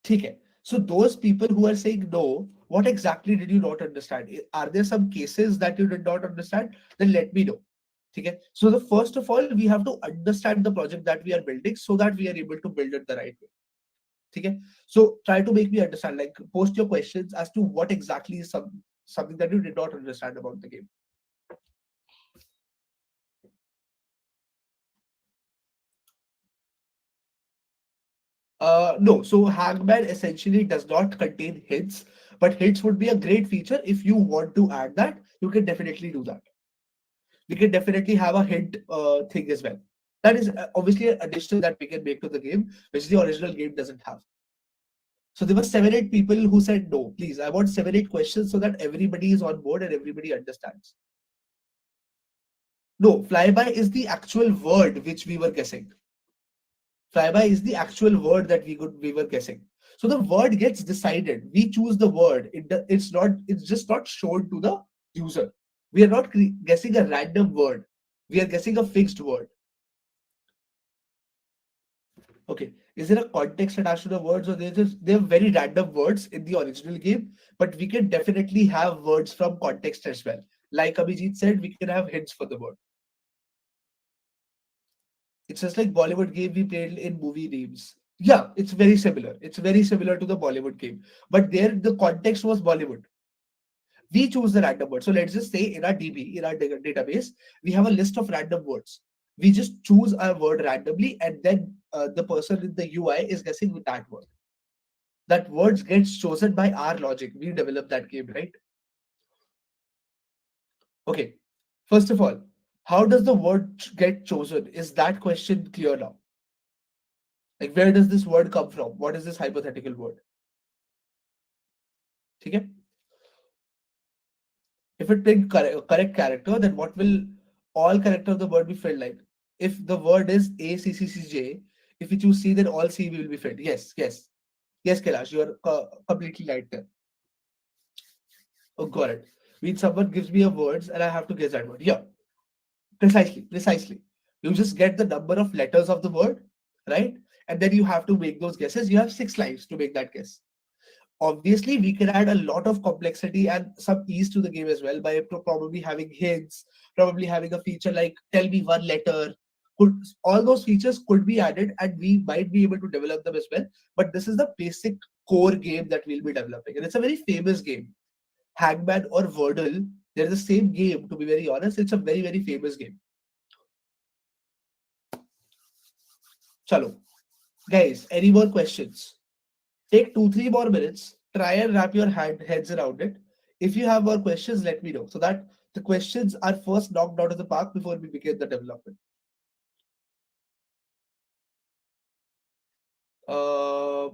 Okay. So those people who are saying no, what exactly did you not understand? Are there some cases that you did not understand? Then let me know. Okay. So the first of all, we have to understand the project that we are building so that we are able to build it the right way. Okay. So try to make me understand. Like post your questions as to what exactly is something that you did not understand about the game. No, so Hangman essentially does not contain hints, but hints would be a great feature. If you want to add that, you can definitely do that. We can definitely have a hint thing as well. That is obviously an addition that we can make to the game, which the original game doesn't have. So there were 7, 8 people who said no, please. I want 7, 8 questions so that everybody is on board and everybody understands. No, flyby is the actual word which we were guessing. Flyby is the actual word that we were guessing. So the word gets decided. We choose the word. It's just not shown to the user. We are not guessing a random word. We are guessing a fixed word. Okay. Is there a context attached to the words, or they're very random words in the original game, but we can definitely have words from context as well. Like Abhijit said, we can have hints for the word. It's just like Bollywood game we played in movie names. Yeah, it's very similar. It's very similar to the Bollywood game. But there the context was Bollywood. We choose the random word. So let's just say in our DB, in our database, we have a list of random words. We just choose a word randomly, and then the person in the UI is guessing with that word. That words gets chosen by our logic. We develop that game, right? Okay. First of all, how does the word get chosen? Is that question clear now? Like, where does this word come from? What is this hypothetical word? Okay? If it picked correct character, then what will all character of the word be filled like? If the word is A, C, C, C, J, if you choose C, then all C will be filled. Yes, yes. Yes, Kailash, you are completely right there. Oh, got it. Means someone gives me a words and I have to guess that word. Yeah, precisely, precisely. You just get the number of letters of the word, right? And then you have to make those guesses. You have 6 lives to make that guess. Obviously, we can add a lot of complexity and some ease to the game as well by probably having hints, probably having a feature like tell me one letter. Could all those features could be added, and we might be able to develop them as well. But this is the basic core game that we'll be developing, and it's a very famous game. Hangman or Wordle, they're the same game. To be very honest, it's a very famous game. Chalo, guys, any more questions? Take 2, 3 more minutes. Try and wrap your heads around it. If you have more questions, let me know so that the questions are first knocked out of the park before we begin the development. Uh,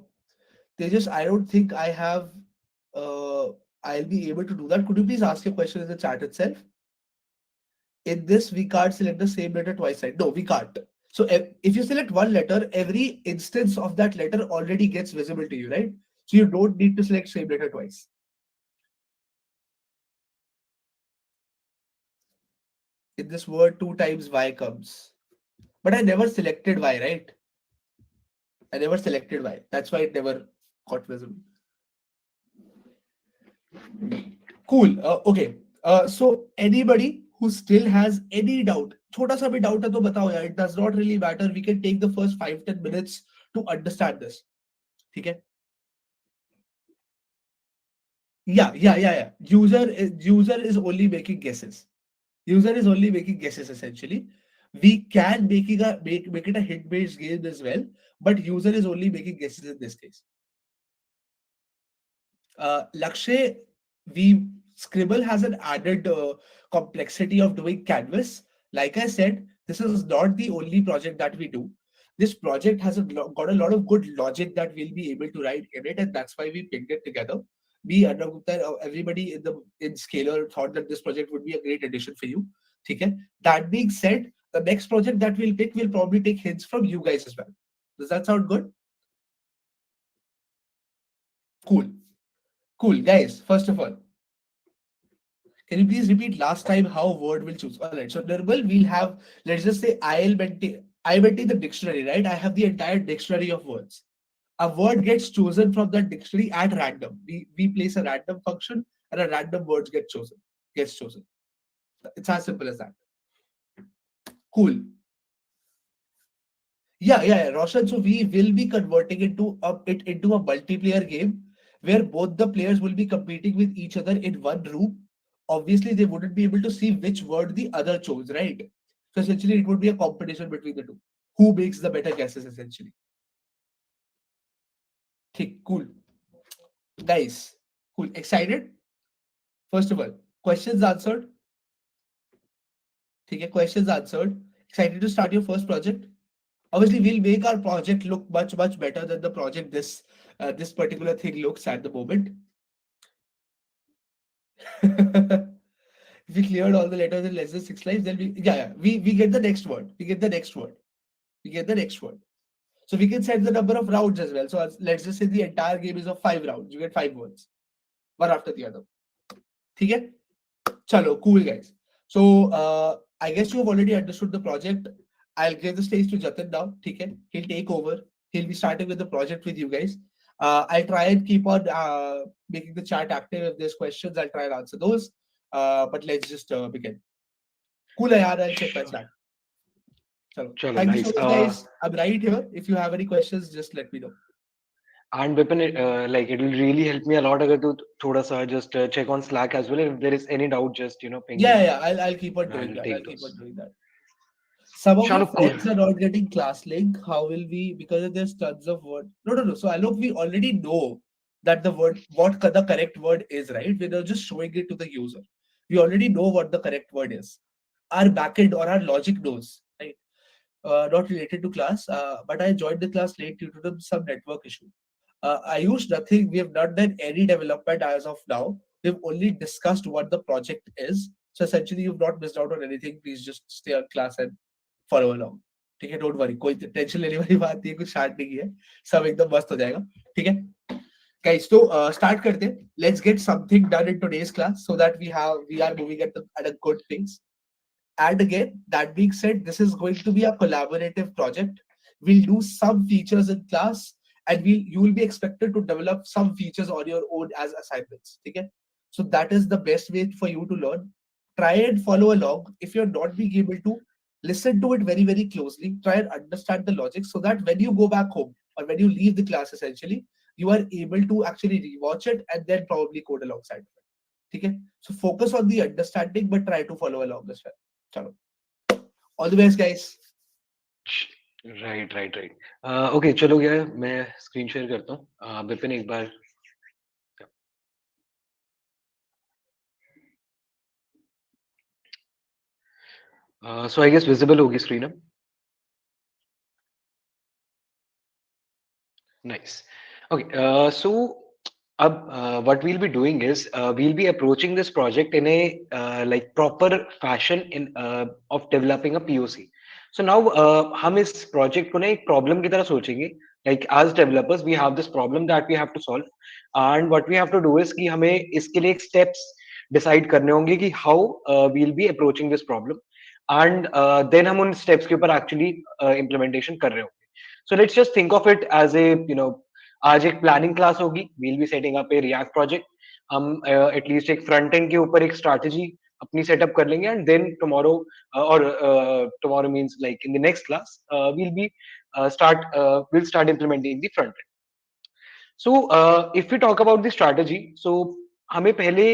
Tejas, I don't think I have. Uh, I'll be able to do that. Could you please ask your question in the chat itself? In this, we can't select the same letter twice, right? No, we can't. So if you select one letter, every instance of that letter already gets visible to you, right? So you don't need to select same letter twice. In this word, 2 times Y comes. But I never selected Y, right? I never selected Y. That's why it never got visible. Cool. Okay. So anybody who still has any doubt, छोटा सा भी doubt है तो बताओ यार. It does not really matter. We can take the first 5-10 minutes to understand this. ठीक है? Yeah. User is only making guesses. User is only making guesses essentially. We can make it a hint-based game as well, but user is only making guesses in this case. Lakshay, we Scribble has an added complexity of doing canvas. Like I said, this is not the only project that we do. This project has got a lot of good logic that we'll be able to write in it, and that's why we picked it together. Me, Arnav Gupta, everybody in Scalar thought that this project would be a great addition for you. Okay? That being said, the next project that we'll pick will probably take hints from you guys as well. Does that sound good? Cool. Cool, guys. First of all, can you please repeat last time how word will choose? All right. So Nirmal, we'll have, let's just say I maintain the dictionary, right? I have the entire dictionary of words. A word gets chosen from the dictionary at random. We place a random function and a random words gets chosen. It's as simple as that. Cool. Yeah. Roshan. So we will be converting it into a multiplayer game where both the players will be competing with each other in one room. Obviously, they wouldn't be able to see which word the other chose, right? So essentially, it would be a competition between the two. Who makes the better guesses, essentially. Okay, cool. Guys, cool. Excited? First of all, questions answered. Okay, questions answered. Excited to start your first project? Obviously, we'll make our project look much better than the project this particular thing looks at the moment. If we cleared all the letters in less than 6 lines, then we get the next word. We get the next word. We get the next word. So we can set the number of rounds as well. So let's just say the entire game is of 5 rounds. You get 5 words, one after the other. Okay? Chalo, cool guys. So I guess you have already understood the project. I'll give the stage to Jatin now. Okay? He'll take over. He'll be starting with the project with you guys. I'll try and keep on making the chat active. If there's questions, I'll try and answer those. But let's just begin. Cool, yaar. I'll check my Sure. chat. Chalo. Chalo, Thank you so nice. much, guys. I'm right here. If you have any questions, just let me know. And Vipin, like it will really help me a lot अगर तू थोड़ा सा just check on Slack as well. If there is any doubt, just ping me Yeah. I'll keep on and doing I'll that. I'll take keep those. on doing that. Some of our Chalo, cool. friends are not getting class link. How will we? Because there's tons of word. No. So Alok, we already know that the correct word is, right? We're just showing it to the user. We already know what the correct word is. Our backend or our logic knows, right? Not related to class, but I joined the class late due to some network issue. I used nothing. We have not done any development as of now. We've only discussed what the project is. So essentially, you've not missed out on anything. Please just stay on class and follow along ठीक है don't worry कोई tension लेने वाली बात नहीं है कुछ start नहीं किया है सब एकदम मस्त हो जाएगा ठीक है guys तो स्टार्ट करते हैं let's get something done in today's class so that we are moving at a good pace. And again, that being said, this is going to be a collaborative project. We'll do some features in class, and you will be expected to develop some features on your own as assignments. Okay? So that is the best way for you to learn. Try and follow along. If you're not being able to, listen to it very closely. Try and understand the logic so that when you go back home or when you leave the class, essentially, you are able to actually rewatch it and then probably code alongside it. Okay? So focus on the understanding, but try to follow along as well. चलो all the best guys Right. Okay, चलो गया मैं screen share करता हूँ विपिन एक बार सो I guess visible होगी screen अब Nice. Okay. So, what we'll be doing is we'll be approaching this project in a like proper fashion in of developing a POC. So now हम इस project को ना एक problem की तरह सोचेंगे. Like as developers, we have this problem that we have to solve, and what we have to do is कि हमें इसके लिए एक steps decide करने होंगे कि how we'll be approaching this problem, and then हम उन steps के ऊपर actually implementation कर रहे होंगे. So let's just think of it as a आज एक प्लानिंग क्लास होगी we'll be setting up a React project. हम एटलीस्ट एक फ्रंट एंड के ऊपर एक स्ट्रैटेजी अपनी सेटअप कर लेंगे एंड देन टुमारो और tomorrow means like in the next class we'll start implementing the front end. So if we talk about the strategy, so हमें पहले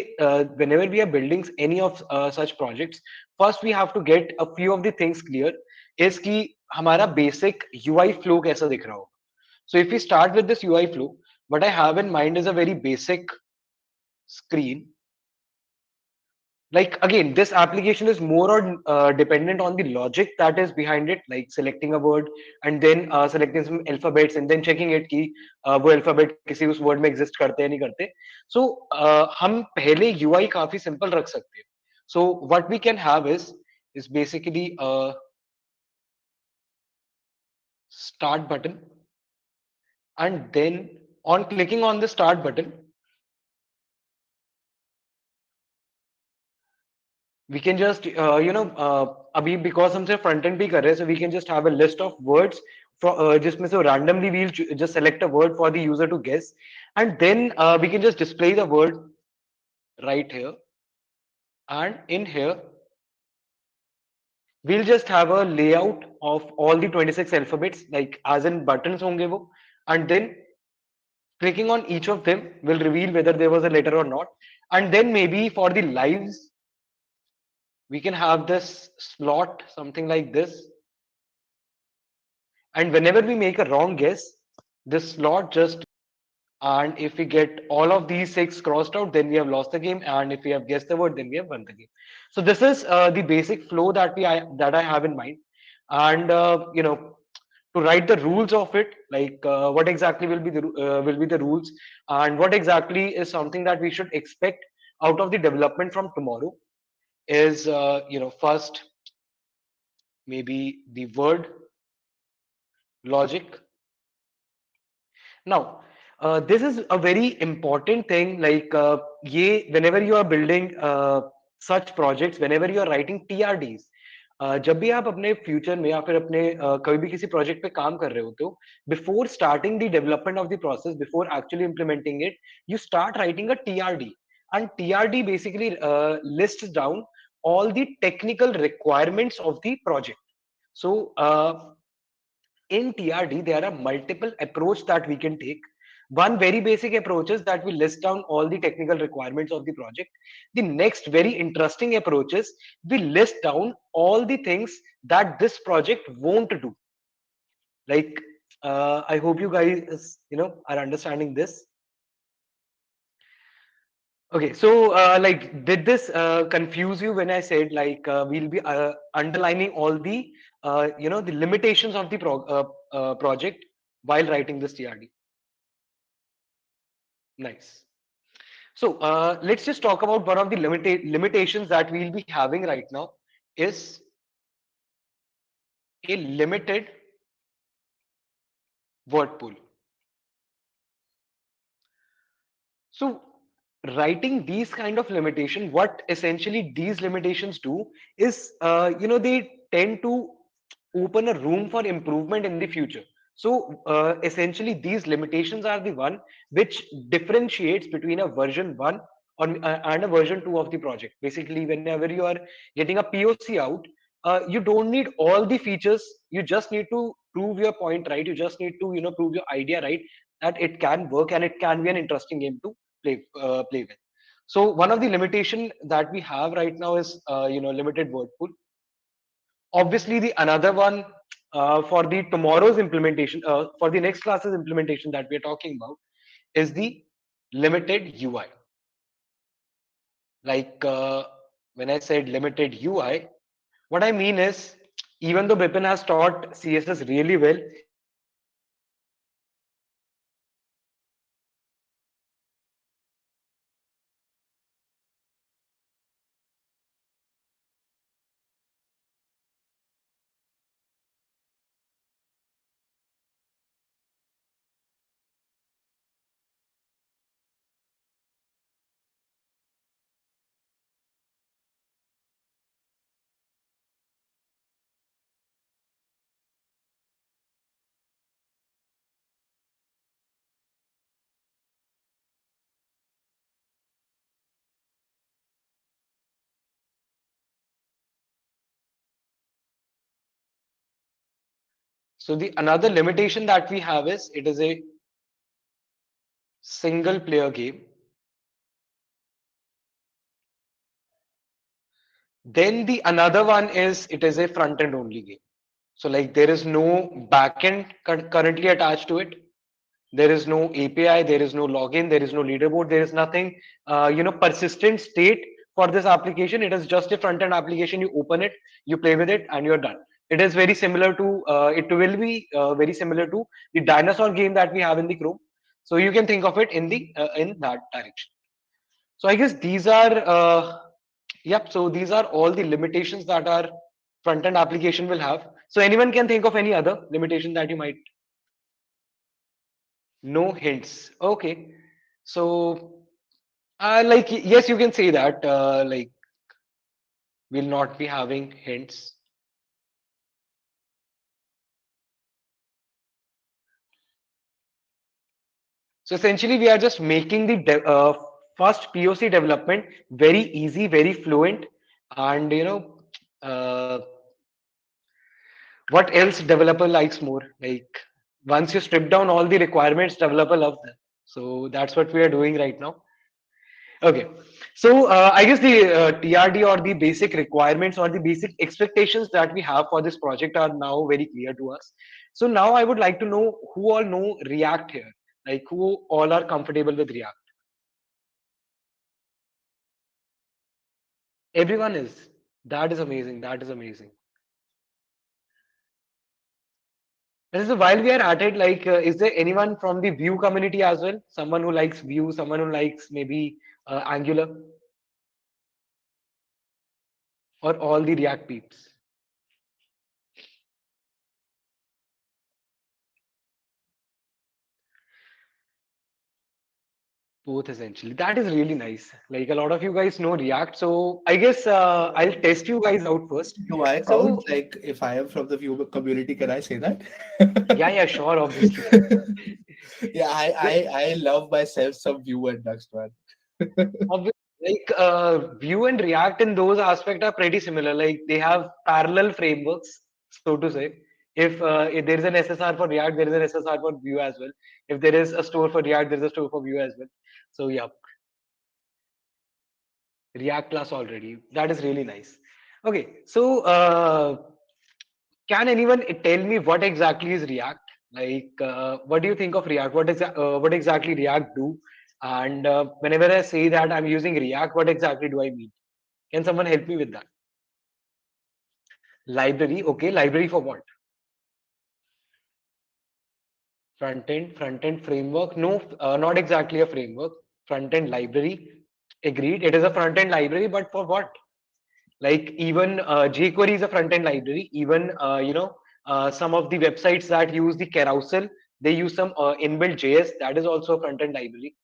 whenever we are building any of such projects, first we have to get a few of the things clear is कि हमारा basic UI flow कैसा दिख रहा हो. So if we start with this UI flow, what I have in mind is a very basic screen. Like again, this application is more on dependent on the logic that is behind it, like selecting a word and then selecting some alphabets and then checking it कि वो alphabet किसी उस word में exist करते हैं नहीं करते. So हम पहले UI काफी simple रख सकते हैं. So what we can have is basically a start button, and then on clicking on the start button, we can just अभी because हम सिर्फ front end भी कर रहे हैं, so we can just have a list of words जिसमें से randomly we'll just select a word for the user to guess, and then we can just display the word right here, and in here we'll just have a layout of all the 26 alphabets, like as in buttons honge wo, and then clicking on each of them will reveal whether there was a letter or not. And then maybe for the lives, we can have this slot, something like this. And whenever we make a wrong guess, this slot just, and if we get all of these six crossed out, then we have lost the game. And if we have guessed the word, then we have won the game. So this is the basic flow that that I have in mind. And to write the rules of it, like what exactly will be the rules, and what exactly is something that we should expect out of the development from tomorrow is first maybe the word logic. Now, this is a very important thing. Like, whenever you are building such projects, whenever you are writing TRDs, जब भी आप अपने future में या फिर अपने कभी भी किसी प्रोजेक्ट पे काम कर रहे होते हो, before starting the development of the process, before actually implementing it, you start writing a TRD, and TRD basically lists down all the technical requirements of the project. So in TRD, there are multiple approach that we can take. One very basic approach is that we list down all the technical requirements of the project. The next very interesting approach is we list down all the things that this project won't do. Like, I hope you guys, are understanding this. Okay, so like, did this confuse you when I said like we'll be underlining all the the limitations of the project while writing this TRD? Nice. So let's just talk about one of the limitations that we'll be having right now is a limited word pool. So writing these kind of limitation, what essentially these limitations do is, they tend to open a room for improvement in the future. So essentially, these limitations are the one which differentiates between a version one and a version two of the project. Basically, whenever you are getting a POC out, you don't need all the features. You just need to prove your point right. You just need to prove your idea right, that it can work and it can be an interesting game to play with. So one of the limitation that we have right now is limited word pool. Obviously, the another one for the tomorrow's implementation, for the next class's implementation that we are talking about, is the limited UI. Like when I said limited UI, what I mean is, even though Bipin has taught CSS really well, he still has a limited UI because he has so the another limitation that we have is it is a single player game. Then the another one is it is a front end only game. So like there is no backend currently attached to it. There is no API, there is no login, there is no leaderboard, there is nothing, persistent state for this application. It is just a front end application. You open it, you play with it, and you're done. It is very similar to, it will be very similar to the dinosaur game that we have in the Chrome. So you can think of it in that direction. So I guess these are, yep. So these are all the limitations that our front end application will have. So anyone can think of any other limitation that you might. No hints. Okay. So, like, yes, you can say that, like, we'll not be having hints. So essentially, we are just making the first POC development very easy, very fluent, and uh, what else developer likes more? Like once you strip down all the requirements, developer love them. So that's what we are doing right now. Okay. So I guess the TRD or the basic requirements or the basic expectations that we have for this project are now very clear to us. So now I would like to know who all know React here, like who all are comfortable with React. Everyone is. That is amazing. That is amazing. And so while we are at it, like, is there anyone from the Vue community as well? Someone who likes Vue, someone who likes maybe Angular, or all the React peeps? Both essentially. That is really nice. Like a lot of you guys know React, so I guess I'll test you guys out first. Do I count? So Like, if I am from the Vue community, can I say that? yeah, yeah, sure, obviously. Yeah, Like, I love myself some Vue and Dust, man. obviously, like Vue and React in those aspects are pretty similar. Like they have parallel frameworks, so to say. If there is an SSR for React, there is an SSR for Vue as well. If there is a store for React, there is a store for Vue as well. So yeah, React class already. That is really nice. Okay, so can anyone tell me what exactly is React? Like, what do you think of React? What exactly React do? And whenever I say that I'm using React, what exactly do I mean? Can someone help me with that? Library, okay. Library for what? Front end framework? No, not exactly a framework. Front end library. Agreed. It is a front end library, but for what? Like even Jquery is a front end library. Even some of the websites that use the carousel, they use some inbuilt JS. That is also a front end library.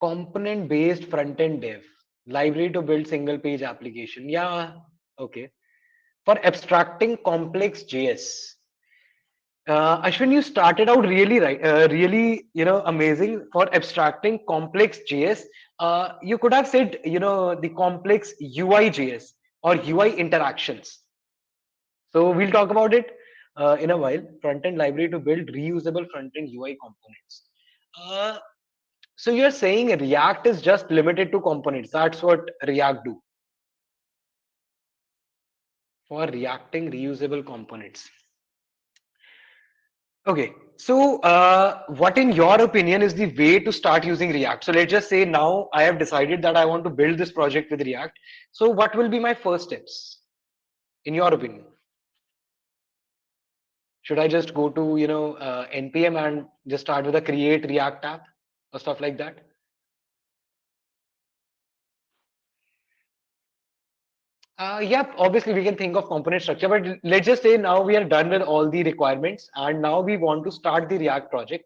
Component based front end dev library to build single page application. Yeah, okay. For abstracting complex JS. Ashwin, you started out really right, really amazing for abstracting complex JS. You could have said the complex UI JS or UI interactions. So we'll talk about it in a while. Front end library to build reusable front end UI components. Uh, so you're saying React is just limited to components. That's what React do for reacting reusable components. Okay, so what in your opinion is the way to start using React? So let's just say now I have decided that I want to build this project with React. So what will be my first steps in your opinion? Should I just go to npm and just start with a create React app or stuff like that? Yep, obviously we can think of component structure, but let's just say now we are done with all the requirements and now we want to start the React project.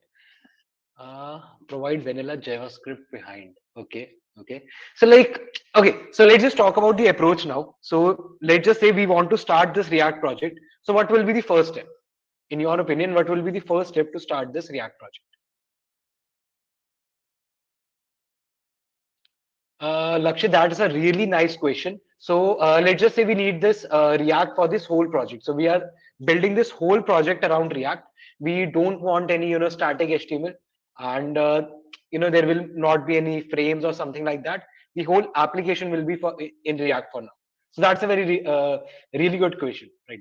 Provide vanilla JavaScript behind. Okay, okay. So like, okay, so let's just talk about the approach now. So let's just say we want to start this React project. So what will be the first step? In your opinion, what will be the first step to start this React project? Lakshya, that is a really nice question. So let's just say we need this React for this whole project. So we are building this whole project around React. We don't want any static HTML, and there will not be any frames or something like that. The whole application will be for in React for now. So that's a really good question right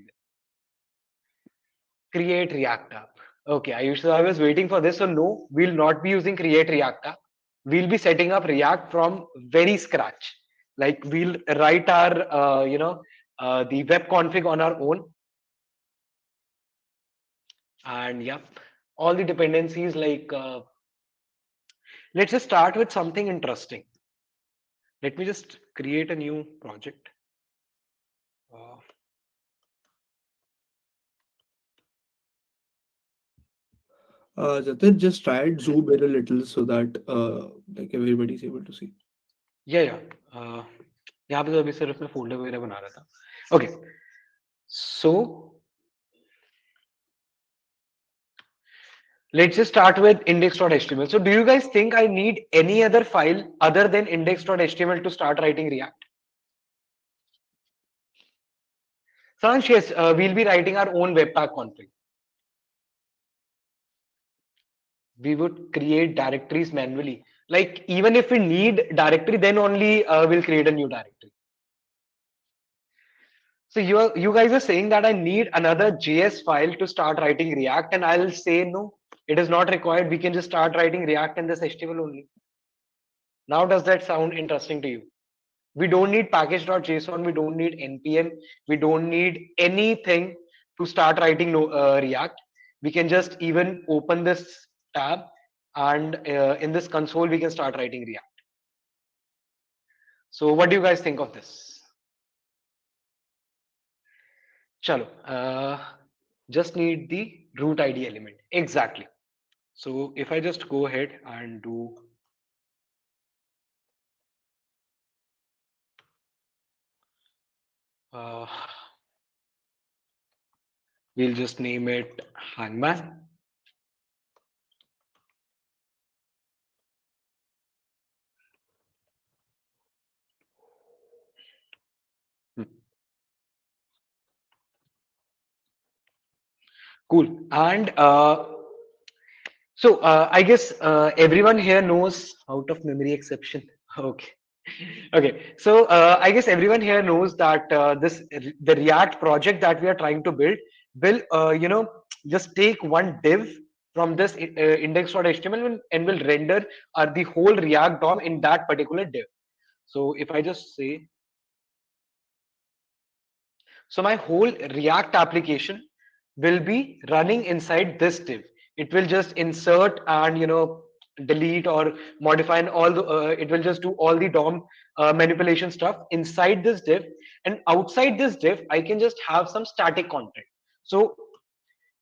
there. Create React app. Okay, I was waiting for this. So no, we'll not be using Create React app. We'll be setting up React from very scratch. Like we'll write our, the web config on our own. And yep, all the dependencies like, let's just start with something interesting. Let me just create a new project. Uh, Jatin, just try and zoom in a little so that like everybody's able to see. yeah, yeah. यहाँ पे तो अभी सिर्फ मैं folder वगैरह बना रहा था. Okay, so Let's just start with index.html. So do you guys think I need any other file other than index.html to start writing React? Sanch, yes, we'll be writing our own webpack config. We would create directories manually. Like even if we need directory, then only we'll create a new directory. So you guys are saying that I need another JS file to start writing React, and I'll say no, it is not required. We can just start writing React in this HTML only. Now, does that sound interesting to you? We don't need package.json, we don't need npm, we don't need anything to start writing React. We can just even open this tab, and in this console we can start writing React. So what do you guys think of this? Chalo, just need the root id element. Exactly. So if I just go ahead and do uh, we'll just name it hangman. Hmm. Cool. And so I guess everyone here knows out of memory exception. Okay. Okay. So I guess everyone here knows that the React project that we are trying to build will just take one div from this index.html and will render the whole React DOM in that particular div. So if I just say, so my whole React application will be running inside this div. It will just insert and delete or modify, and all the it will just do all the DOM manipulation stuff inside this div. And outside this div, I can just have some static content. So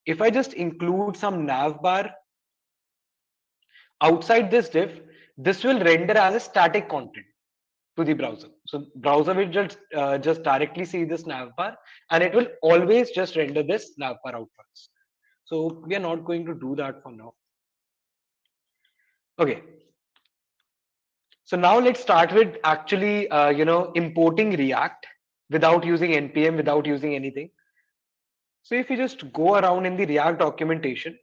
if I just include some navbar outside this div, this will render as a static content to the browser. So browser will just directly see this navbar, and it will always just render this navbar out for us. So we are not going to do that for now. Okay. So now let's start with actually importing React without using npm, without using anything. So if you just go around in the React documentation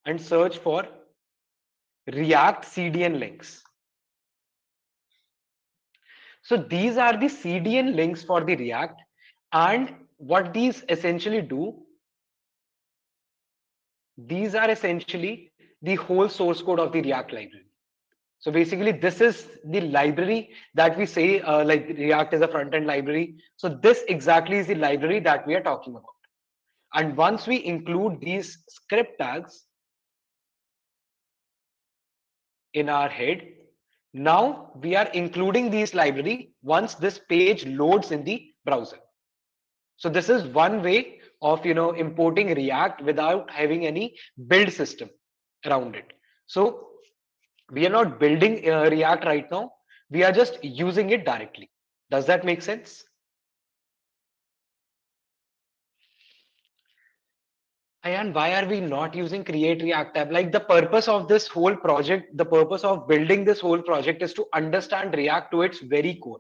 and search for React Cdn links. So these are the Cdn links for the React, and what these essentially do, these are essentially the whole source code of the React library. So basically, this is the library that we say like React is a front end library. So this exactly is the library that we are talking about. And once we include these script tags in our head, now we are including these library once this page loads in the browser. So this is one way of importing React without having any build system around it. So we are not building React right now. We are just using it directly. Does that make sense? And why are we not using create React tab? Like the purpose of this whole project, the purpose of building this whole project is to understand React to its very core.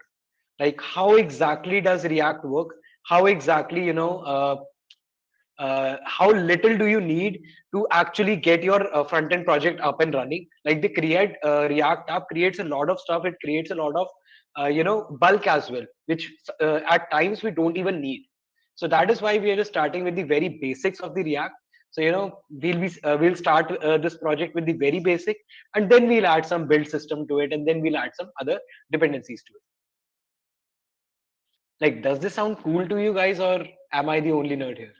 Like how exactly does React work? How exactly, how little do you need to actually get your front end project up and running? Like the create React app creates a lot of stuff. It creates a lot of bulk as well, which at times we don't even need. So that is why we are just starting with the very basics of the React. So we'll start this project with the very basic, and then we'll add some build system to it, and then we'll add some other dependencies to it. Like, does this sound cool to you guys, or am I the only nerd here?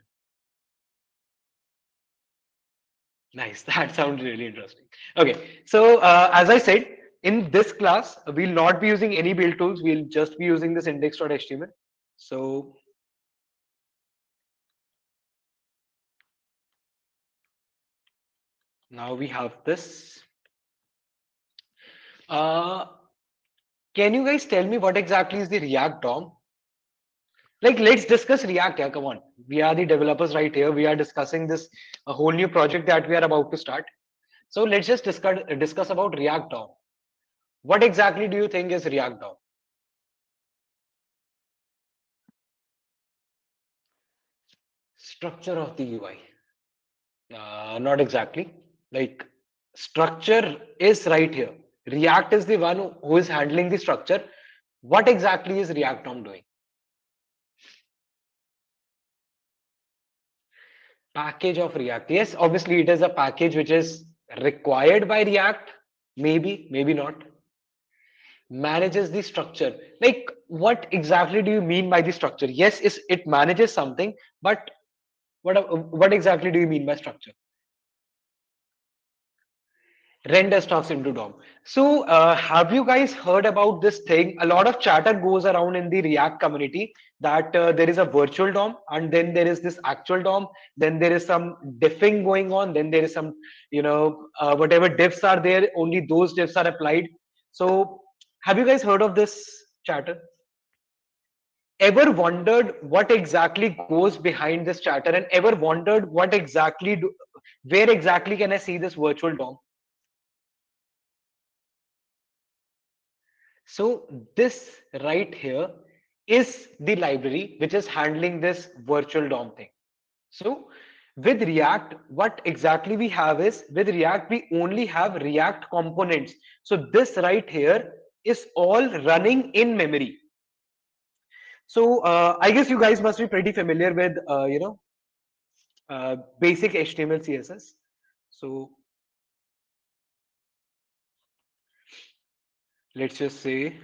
Nice. That sounds really interesting. Okay. So, as I said, in this class, we'll not be using any build tools. We'll just be using this index.html. So now we have this. Uh, can you guys tell me what exactly is the React DOM? Like, let's discuss React. Yeah, come on. We are the developers right here. We are discussing this a whole new project that we are about to start. So let's just discuss about React DOM. What exactly do you think is React DOM? Structure of the UI. Not exactly. Like, structure is right here. React is the one who is handling the structure. What exactly is React DOM doing? Package of React. Yes, obviously it is a package which is required by React. Maybe, maybe not. Manages the structure. Like, what exactly do you mean by the structure? Yes, it manages something, but what exactly do you mean by structure? Render stocks into DOM. So, have you guys heard about this thing? A lot of chatter goes around in the React community that there is a virtual DOM and then there is this actual DOM. Then there is some diffing going on. Then there is some, whatever diffs are there, only those diffs are applied. So, have you guys heard of this chatter? Ever wondered what exactly goes behind this chatter and ever wondered where exactly can I see this virtual DOM? So this right here is the library which is handling this virtual DOM thing. So with React, what exactly we have is with React, we only have React components. So this right here is all running in memory. So I guess you guys must be pretty familiar with basic HTML CSS. So let's just say,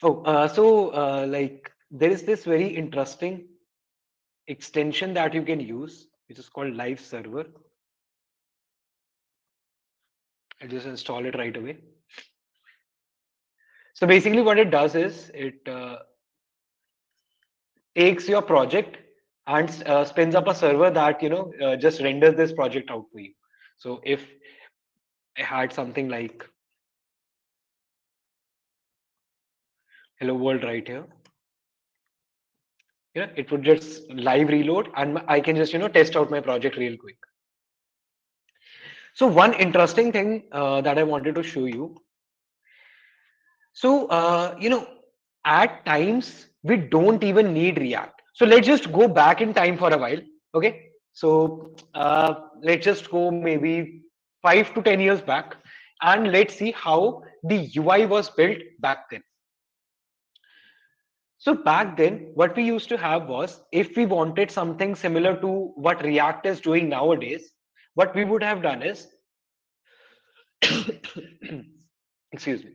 like there is this very interesting extension that you can use, which is called Live Server. I just install it right away. So basically, what it does is it takes your project and spins up a server that just renders this project out for you. So if I had something like hello world right here, it would just live reload and I can just test out my project real quick. So one interesting thing that I wanted to show you. So, at times we don't even need React. So let's just go back in time for a while. Okay. So let's just go maybe 5 to 10 years back and let's see how the UI was built back then. So back then, what we used to have was if we wanted something similar to what React is doing nowadays, what we would have done is, excuse me.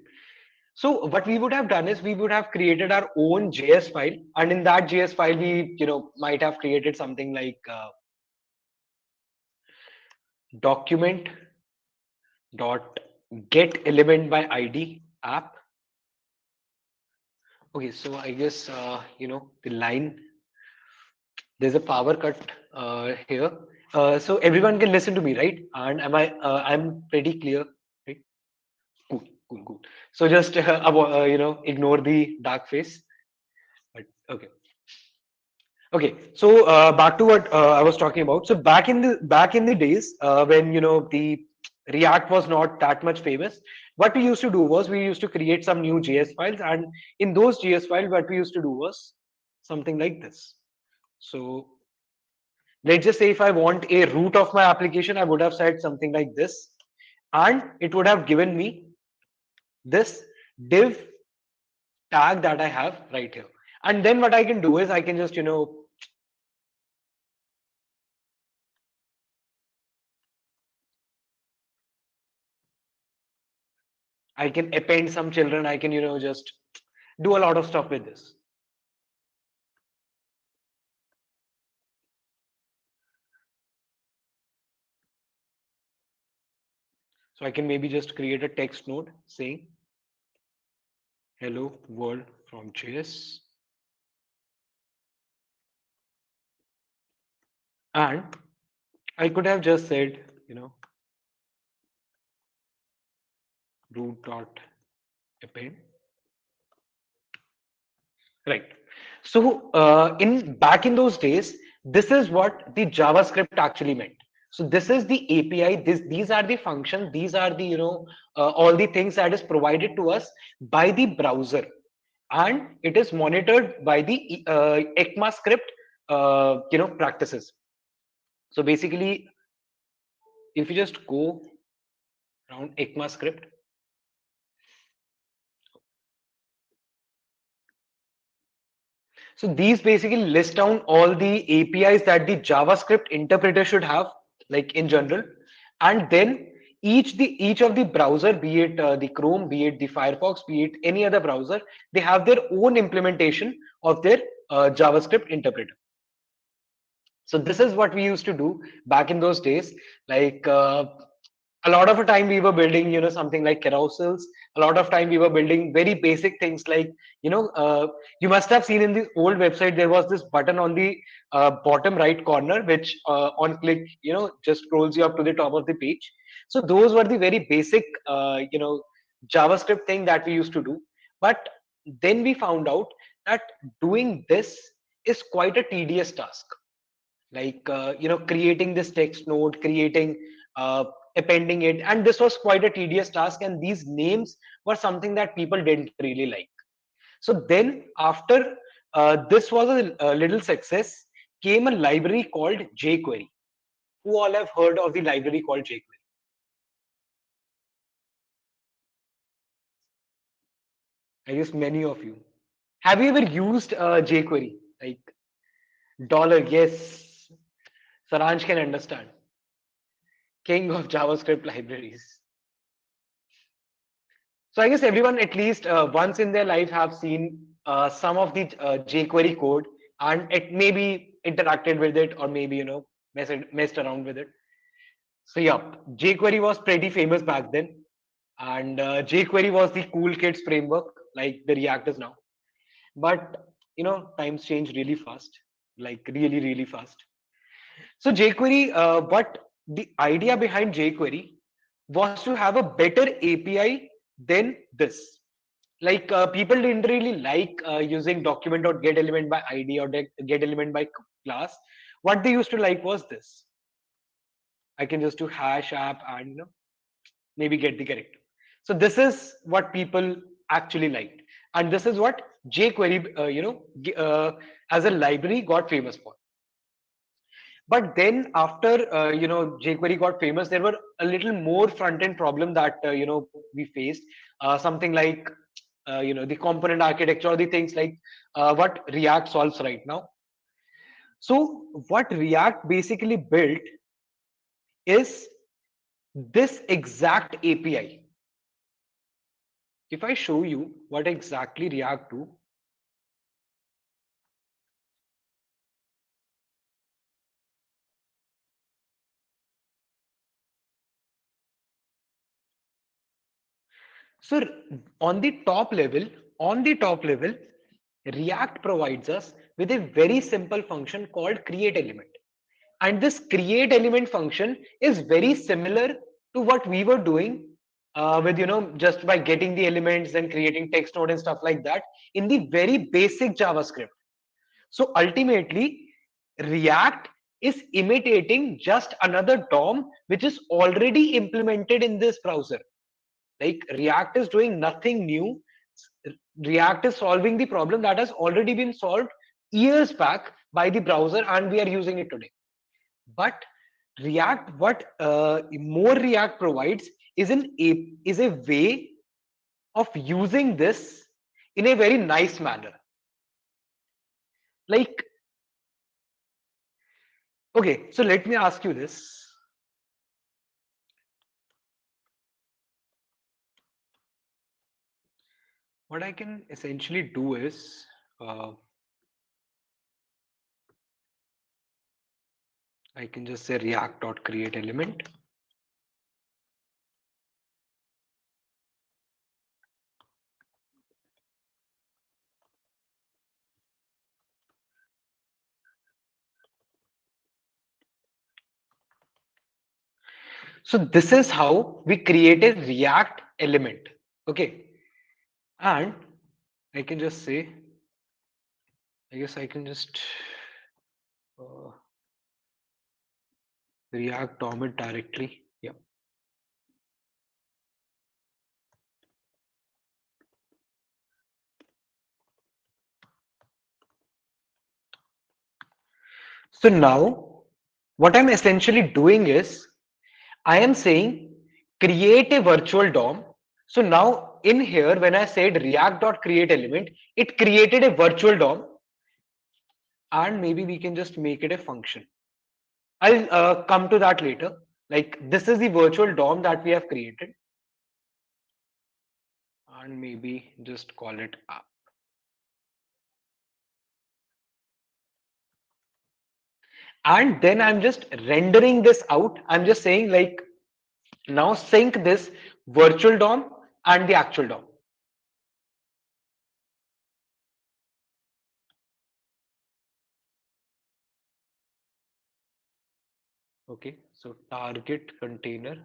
So what we would have done is we would have created our own JS file, and in that JS file, we might have created something like document dot get element by ID app. Okay, so I guess the line. There's a power cut here, so everyone can listen to me, right? And am I? I'm pretty clear, right? Cool, cool, cool. So just ignore the dark face. But okay. Okay, so back to what I was talking about. So back in the days when the React was not that much famous, what we used to do was we used to create some new JS files, and in those JS files, what we used to do was something like this. So let's just say if I want a root of my application, I would have said something like this, and it would have given me this div tag that I have right here. And then what I can do is I can just I can append some children. I can, just do a lot of stuff with this. So I can maybe just create a text node saying hello world from JS. And I could have just said, root dot append. Right. So in back in those days, this is what the JavaScript actually meant. So this is the API. These are the functions. These are the all the things that is provided to us by the browser, and it is monitored by the ECMAScript practices. So basically, if you just go around ECMAScript, so these basically list down all the APIs that the JavaScript interpreter should have, like in general, and then each of the browser, be it the Chrome, be it the Firefox, be it any other browser, they have their own implementation of their JavaScript interpreter. So this is what we used to do back in those days. Like a lot of the time we were building, something like carousels. A lot of time we were building very basic things like, you must have seen in the old website there was this button on the bottom right corner, which on click, just scrolls you up to the top of the page. So those were the very basic, JavaScript thing that we used to do. But then we found out that doing this is quite a tedious task, like creating this text node, creating appending it, and this was quite a tedious task, and these names were something that people didn't really like. So then after this was a little success, came a library called Jquery. Who all have heard of the library called Jquery? I guess many of you. Have you ever used Jquery? Like dollar, yes. Saranj can understand. King of JavaScript libraries. So I guess everyone at least once in their life have seen some of the jQuery code, and it maybe interacted with it, or maybe messed around with it. So yeah, jQuery was pretty famous back then, and jQuery was the cool kids framework like the React is now. But times change really fast, like really fast. So jQuery, what the idea behind jQuery was to have a better API than this. Like people didn't really like using document.get element by ID or get element by class. What they used to like was this. I can just do hash app and maybe get the character. So this is what people actually liked, and this is what jQuery as a library got famous for. But then after jQuery got famous, there were a little more front end problem that we faced. Something like the component architecture, or the things like what React solves right now. So what React basically built is this exact API. If I show you what exactly React do, so on the top level, React provides us with a very simple function called create element. And this create element function is very similar to what we were doing with, just by getting the elements and creating text node and stuff like that in the very basic JavaScript. So ultimately, React is imitating just another DOM which is already implemented in this browser. Like React is doing nothing new. React is solving the problem that has already been solved years back by the browser, and we are using it today. But React, what more React provides is a way of using this in a very nice manner. Like, okay, so let me ask you this. What I can essentially do is I can just say react.create element. So this is how we create a React element. Okay, and I can just say, I guess I can just uh, React DOM it directly. Yeah. So now, what I'm essentially doing is I am saying create a virtual DOM. So now in here, when I said react.create element, it created a virtual DOM, and maybe we can just make it a function. I'll come to that later. Like this is the virtual DOM that we have created, and maybe just call it app. And then I'm just rendering this out. I'm just saying like now sync this virtual DOM and the actual DOM. Okay, so target container.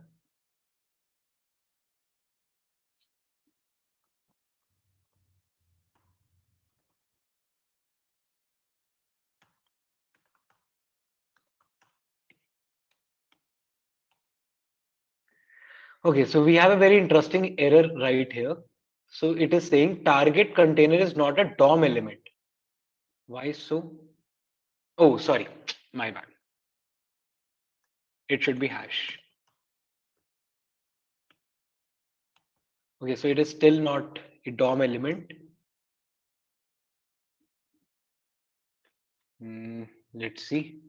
Okay, so we have a very interesting error right here. So it is saying target container is not a DOM element. Why so? Oh, sorry, my bad. It should be hash. Okay, so it is still not a DOM element. Let's see.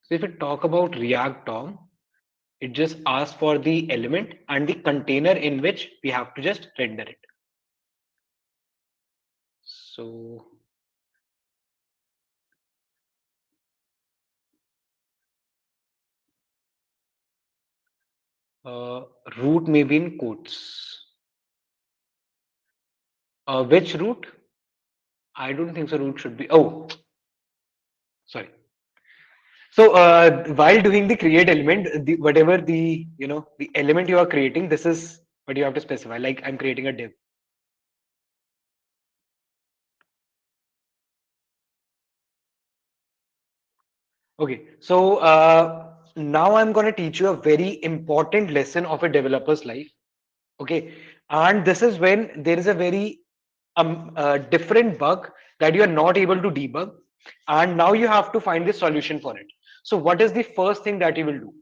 So if we talk about React DOM, it just asks for the element and the container in which we have to just render it. So root may be in quotes. Which root? I don't think so. Root should be. Oh, sorry. So while doing the create element, whatever the element you are creating, this is what you have to specify. Like I'm creating a div. Okay, so now I'm going to teach you a very important lesson of a developer's life. Okay, and this is when there is a very different bug that you are not able to debug, and now you have to find the solution for it. So what is the first thing that you will do?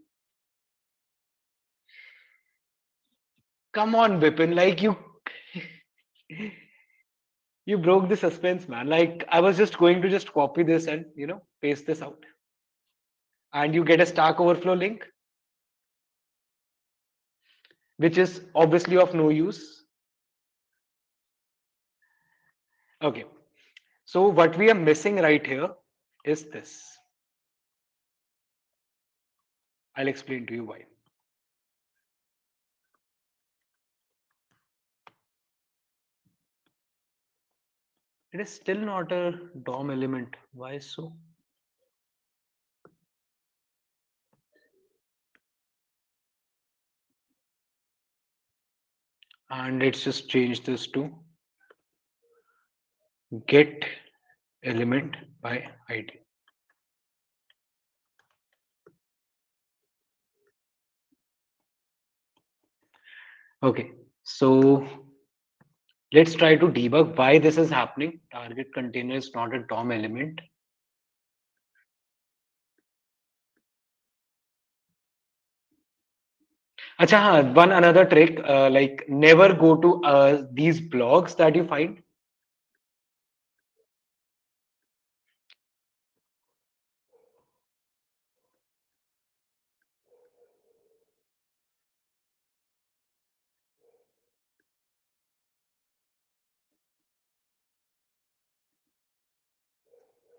Come on, Vipin, like you broke the suspense, man. Like I was just going to just copy this and paste this out, and you get a Stack Overflow link, which is obviously of no use. Okay, so what we are missing right here is this. I'll explain to you why. It is still not a DOM element. Why so? And let's just change this to get element by ID. Okay, so let's try to debug why this is happening. Target container is not a DOM element. Acha, one another trick, like never go to these blogs that you find.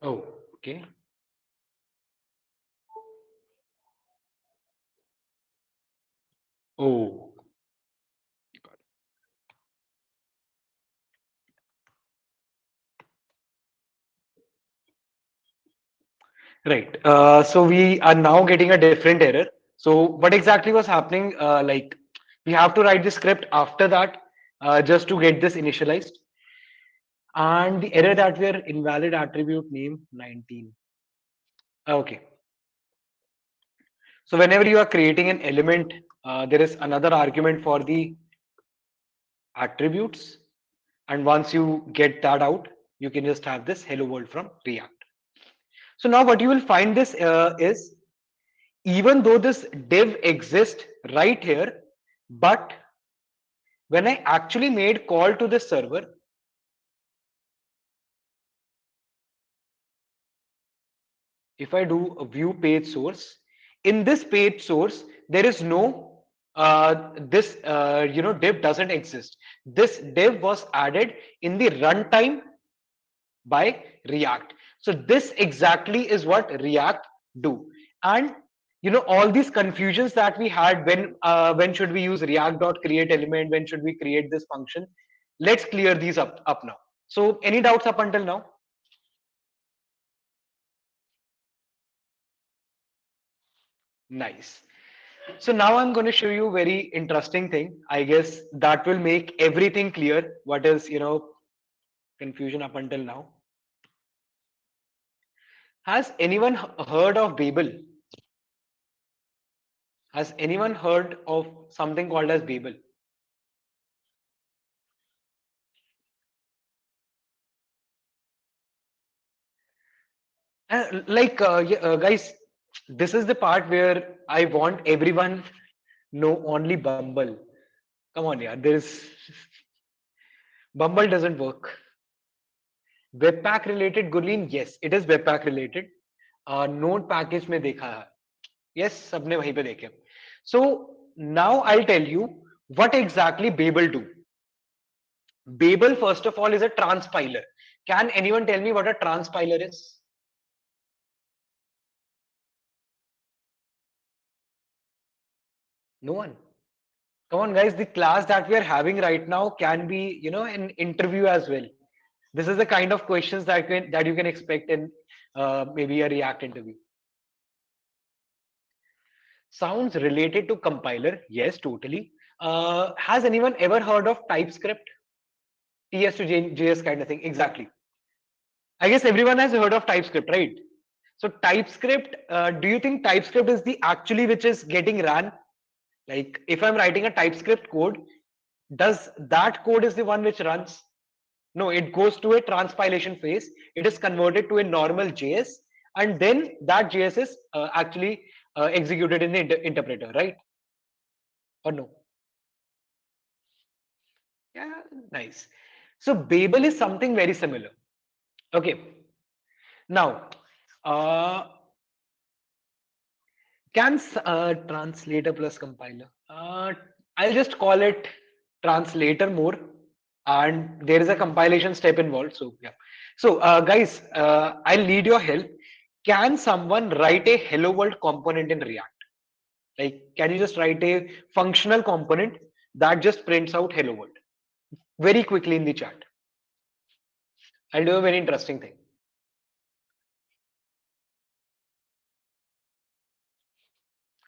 Oh, okay. Oh, Right. So we are now getting a different error. So what exactly was happening? Like we have to write the script after that just to get this initialized. And the error that we are invalid attribute name 19. Okay. So whenever you are creating an element, there is another argument for the attributes. And once you get that out, you can just have this hello world from React. So now what you will find this is even though this div exists right here, but when I actually made call to this server, if I do a view page source, in this page source, there is no this div doesn't exist. This div was added in the runtime by React. So this exactly is what React do. And all these confusions that we had when should we use React.create element, when should we create this function? Let's clear these up now. So any doubts up until now? Nice. So now I'm going to show you a very interesting thing. I guess that will make everything clear. What is confusion up until now? Has anyone heard of Babel? Has anyone heard of something called as Babel? Guys, this is the part where I want everyone know only Bumble. Come on, yeah. There's Bumble doesn't work. Webpack related, Gurleen, yes, it is Webpack related. Node package में देखा है. Yes, सबने वहीं पे देखे. So now I'll tell you what exactly Babel do. Babel, first of all, is a transpiler. Can anyone tell me what a transpiler is? No one. Come on, guys. The class that we are having right now can be, an interview as well. This is the kind of questions that you can expect in maybe a React interview. Sounds related to compiler. Yes, totally. Has anyone ever heard of TypeScript? TS to JS kind of thing. Exactly. I guess everyone has heard of TypeScript, right? So TypeScript, do you think TypeScript is the actually which is getting ran? Like if I'm writing a TypeScript code, does that code is the one which runs? No, it goes to a transpilation phase. It is converted to a normal JS, and then that JS is actually executed in the interpreter, right? Or no? Yeah, nice. So Babel is something very similar. Okay. Now, uh, can translator plus compiler? I'll just call it translator more, and there is a compilation step involved. So yeah. So guys, I'll need your help. Can someone write a hello world component in React? Like, can you just write a functional component that just prints out hello world very quickly in the chat? I'll do a very interesting thing.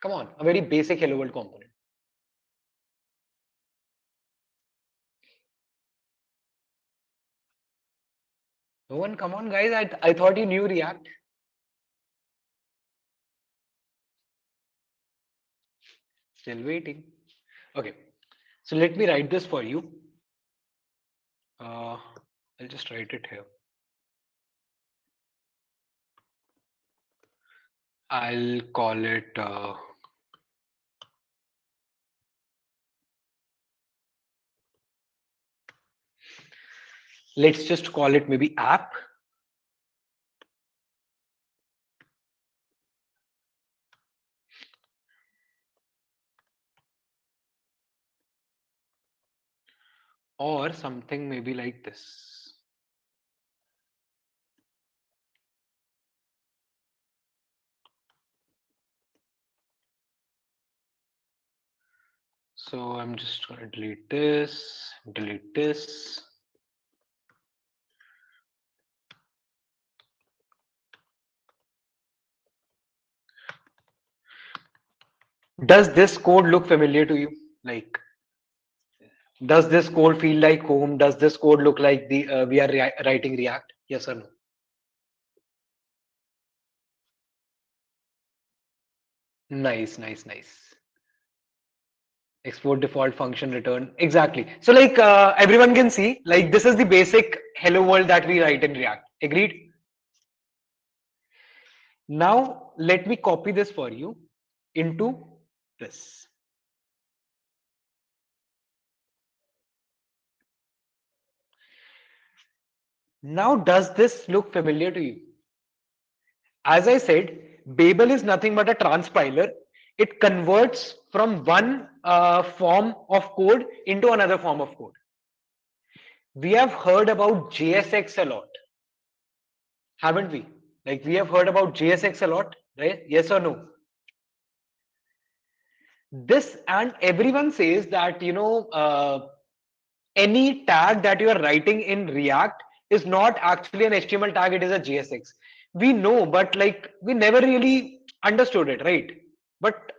Come on, a very basic hello world component. No one, come on, guys. I thought you knew React. Still waiting. Okay, so let me write this for you. I'll just write it here. I'll call it. Let's just call it maybe app. Or something maybe like this. So I'm just going to delete this, delete this. Does this code look familiar to you? Like, does this code feel like home? Does this code look like the we are writing React? Yes or no? Nice, nice, nice. Export default function return. Exactly. So like everyone can see, like this is the basic hello world that we write in React. Agreed? Now let me copy this for you into this. Now does this look familiar to you? As I said, Babel is nothing but a transpiler. It converts from one form of code into another form of code. We have heard about JSX a lot, haven't we? Like we have heard about JSX a lot, right? Yes or no? This and everyone says that any tag that you are writing in React is not actually an HTML tag, it is a JSX. We know, but like we never really understood it, right? But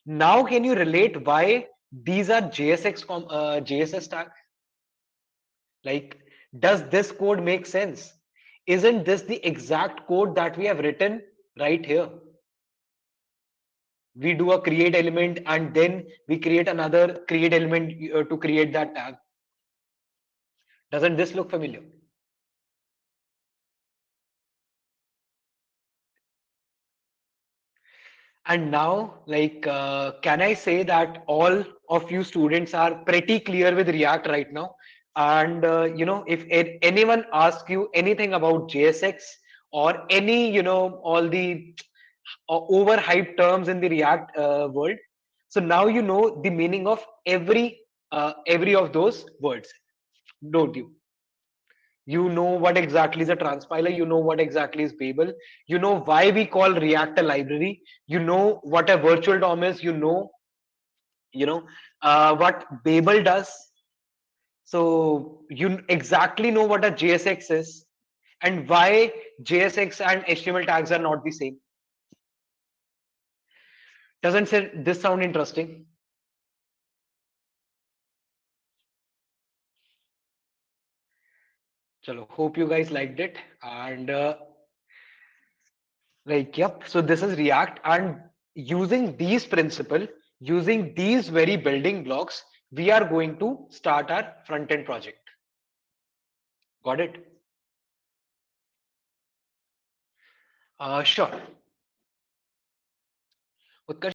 now can you relate why these are JSS tags? Like, does this code make sense? Isn't this the exact code that we have written right here? We do a create element and then we create another create element to create that tag. Doesn't this look familiar? And now, like, can I say that all of you students are pretty clear with React right now? And if anyone asks you anything about JSX or any, all the overhyped terms in the React world, so now you know the meaning of every of those words, don't you? You know what exactly is a transpiler, you know what exactly is Babel, you know why we call React a library, you know what a virtual DOM is, what Babel does. So you exactly know what a JSX is and why JSX and HTML tags are not the same. Doesn't this sound interesting? Chalo, hope you guys liked it. And yep, so this is React. And using these principle, using these very building blocks, we are going to start our front end project. Got it? Sure. Utkarsh,